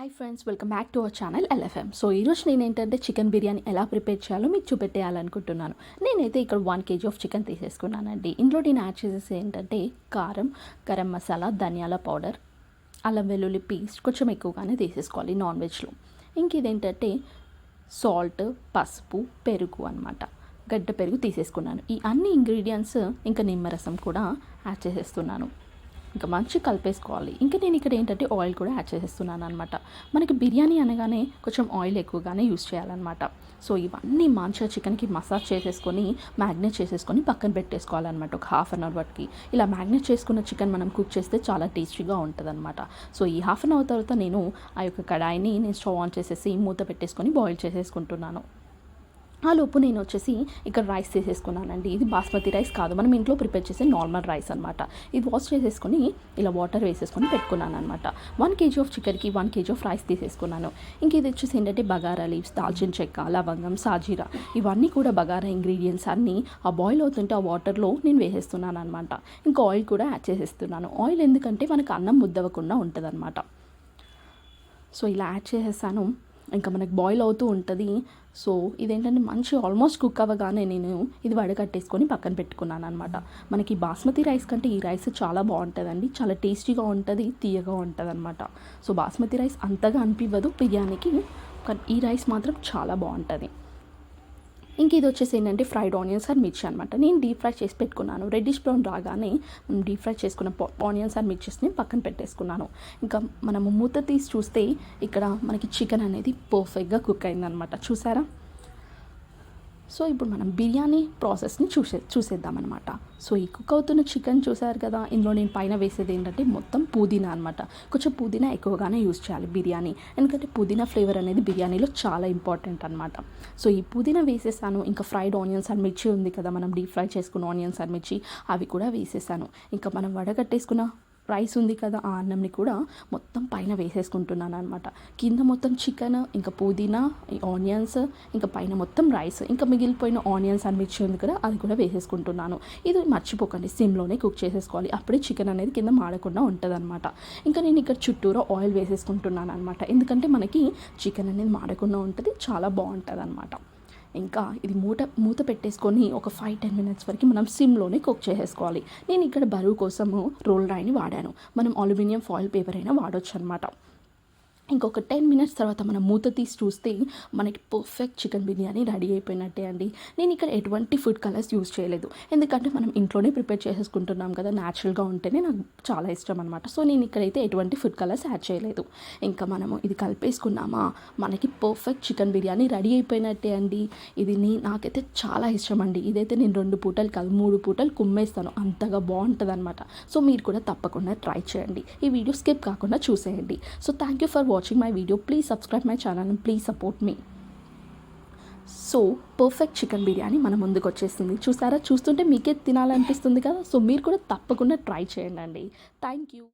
Hi friends, welcome back to our channel LFM. So ఈరోజు నేను ఏంటంటే చికెన్ బిర్యానీ ఎలా ప్రిపేర్ చేయాలో మీకు చూపెట్టేయాలనుకుంటున్నాను. నేనైతే ఇక్కడ 1 kg ఆఫ్ చికెన్ తీసేసుకున్నానండి. ఇందులో నేను యాడ్ చేసేసి ఏంటంటే కారం, గరం మసాలా, ధనియాల పౌడర్, అల్లం వెల్లుల్లి పేస్ట్ కొంచెం ఎక్కువగానే తీసేసుకోవాలి నాన్ వెజ్లో. ఇంక ఇదేంటంటే సాల్ట్, పసుపు, పెరుగు అనమాట. గడ్డ పెరుగు తీసేసుకున్నాను. ఈ అన్ని ఇంగ్రీడియంట్స్ ఇంకా నిమ్మరసం కూడా యాడ్ చేసేస్తున్నాను. ఇంకా మంచి కలిపేసుకోవాలి. ఇంకా నేను ఇక్కడ ఏంటంటే ఆయిల్ కూడా యాడ్ చేసేస్తున్నాను అనమాట. మనకి బిర్యానీ అనగానే కొంచెం ఆయిల్ ఎక్కువగానే యూస్ చేయాలన్నమాట. సో ఇవన్నీ మంచిగా చికెన్కి మసాజ్ చేసేసుకొని మ్యాగ్నేట్ చేసేసుకొని పక్కన పెట్టేసుకోవాలన్నమాట ఒక ½ అన్ అవర్ వరకు. ఇలా మ్యాగ్నేట్ చేసుకున్న చికెన్ మనం కుక్ చేస్తే చాలా టేస్టీగా ఉంటుంది అనమాట. సో ఈ ½ అన్ అవర్ తర్వాత నేను ఆ యొక్క కడాయిని స్టవ్ ఆన్ చేసేసి మూత పెట్టేసుకొని బాయిల్ చేసేసుకుంటున్నాను. ఆ లోపు నేను వచ్చేసి ఇక్కడ రైస్ తీసేసుకున్నానండి. ఇది బాస్మతి రైస్ కాదు, మనం ఇంట్లో ప్రిపేర్ చేసే నార్మల్ రైస్ అనమాట. ఇది వాష్ చేసేసుకొని ఇలా వాటర్ వేసేసుకొని పెట్టుకున్నాను అనమాట. 1 kg ఆఫ్ చికెన్కి 1 kg ఆఫ్ రైస్ తీసేసుకున్నాను. ఇంక ఇది వచ్చేసి ఏంటంటే బగారా లీవ్స్, దాల్చిన చెక్క, లవంగం, సాజీరా, ఇవన్నీ కూడా బగారా ఇంగ్రీడియంట్స్ అన్నీ ఆ బాయిల్ అవుతుంటే ఆ వాటర్లో నేను వేసేస్తున్నాను అనమాట. ఇంకా ఆయిల్ కూడా యాడ్ చేసేస్తున్నాను. ఆయిల్ ఎందుకంటే మనకు అన్నం ముద్దవకుండా ఉంటుంది అనమాట. సో ఇలా యాడ్ చేసేసాను. ఇంకా మనకు బాయిల్ అవుతూ ఉంటుంది. సో ఇదేంటంటే మంచి ఆల్మోస్ట్ కుక్ అవ్వగానే నేను ఇది వడకట్టేసుకొని పక్కన పెట్టుకున్నాను అనమాట. మనకి బాస్మతి రైస్ కంటే ఈ రైస్ చాలా బాగుంటుందండి. చాలా టేస్టీగా ఉంటుంది, తీయగా ఉంటుంది అనమాట. సో బాస్మతి రైస్ అంతగా అనిపించదు బిర్యానీకి, కానీ ఈ రైస్ మాత్రం చాలా బాగుంటుంది. ఇంక ఇది వచ్చేసి ఏంటంటే ఫ్రైడ్ ఆనియన్స్ అండ్ మిర్చి అనమాట. నేను డీప్ ఫ్రై చేసి పెట్టుకున్నాను. రెడ్డిష్ బ్రౌన్ రాగానే డీప్ ఫ్రై చేసుకున్న ఆనియన్స్ అండ్ మిర్చిస్ని పక్కన పెట్టేసుకున్నాను. ఇంకా మనము మూత తీసి చూస్తే ఇక్కడ మనకి చికెన్ అనేది పర్ఫెక్ట్గా కుక్ అయిందనమాట. చూసారా? సో ఇప్పుడు మనం బిర్యానీ ప్రాసెస్ని చూసేద్దామన్నమాట. సో ఈ కుక్ అవుతున్న చికెన్ చూసారు కదా, ఇందులో నేను పైన వేసేది ఏంటంటే మొత్తం పుదీనా అనమాట. కొంచెం పుదీనా ఎక్కువగానే యూజ్ చేయాలి బిర్యానీ, ఎందుకంటే పుదీనా ఫ్లేవర్ అనేది బిర్యానీలో చాలా ఇంపార్టెంట్ అనమాట. సో ఈ పుదీనా వేసేసాను. ఇంకా ఫ్రైడ్ ఆనియన్స్ అండ్ మిర్చి ఉంది కదా, మనం డీప్ ఫ్రై చేసుకున్న ఆనియన్స్ అండ్ మిర్చి, అవి కూడా వేసేసాను. ఇంకా మనం వడగట్టేసుకున్న రైస్ ఉంది కదా, ఆ అన్నంని కూడా మొత్తం పైన వేసేసుకుంటున్నాను అనమాట. కింద మొత్తం చికెన్, ఇంకా పుదీనా, ఆనియన్స్, ఇంకా పైన మొత్తం రైస్, ఇంకా మిగిలిపోయిన ఆనియన్స్ అండ్ మిర్చి ఉంది కదా, అది కూడా వేసేసుకుంటున్నాను. ఇది మర్చిపోకండి, సిమ్లోనే కుక్ చేసేసుకోవాలి. అప్పుడే చికెన్ అనేది కింద మాడకుండా ఉంటుంది అనమాట. ఇంకా నేను ఇక్కడ చుట్టూరా ఆయిల్ వేసేసుకుంటున్నాను అనమాట, ఎందుకంటే మనకి చికెన్ అనేది మాడకుండా ఉంటుంది, చాలా బాగుంటుంది అనమాట. ఇంకా ఇది మూత పెట్టేసుకొని ఒక 5-10 minutes వరకు మనం సిమ్లోనే కుక్ చేసేసుకోవాలి. నేను ఇక్కడ బరువు కోసము రోల్ రాయిని వాడాను. మనం అల్యూమినియం ఫాయిల్ పేపర్ అయినా వాడొచ్చు అనమాట. ఇంకొక 10 minutes తర్వాత మనం మూత తీసి చూస్తే మనకి పర్ఫెక్ట్ చికెన్ బిర్యానీ రెడీ అయిపోయినట్టే అండి. నేను ఇక్కడ ఎటువంటి ఫుడ్ కలర్స్ యూజ్ చేయలేదు, ఎందుకంటే మనం ఇంట్లోనే ప్రిపేర్ చేసేసుకుంటున్నాం కదా, న్యాచురల్గా ఉంటేనే నాకు చాలా ఇష్టం అనమాట. సో నేను ఇక్కడైతే ఎటువంటి ఫుడ్ కలర్స్ యాడ్ చేయలేదు. ఇంకా మనము ఇది కలిపేసుకున్నామా, మనకి పర్ఫెక్ట్ చికెన్ బిర్యానీ రెడీ అయిపోయినట్టే అండి. ఇది నాకైతే చాలా ఇష్టం అండి. ఇదైతే నేను 2 పూటలు కాదు 3 పూటలు కుమ్మేస్తాను, అంతగా బాగుంటుంది అనమాట. సో మీరు కూడా తప్పకుండా ట్రై చేయండి. ఈ వీడియో స్కిప్ కాకుండా చూసేయండి. So thank you for watching my video. Please subscribe my channel and please support me. So perfect chicken biryani మన ముందుకు వచ్చేసింది. చూసారా? చూస్తుంటే మీకే తినాలనిపిస్తుంది కదా. సో మీరు కూడా తప్పకుండా ట్రై చేయండి అండి. Thank you.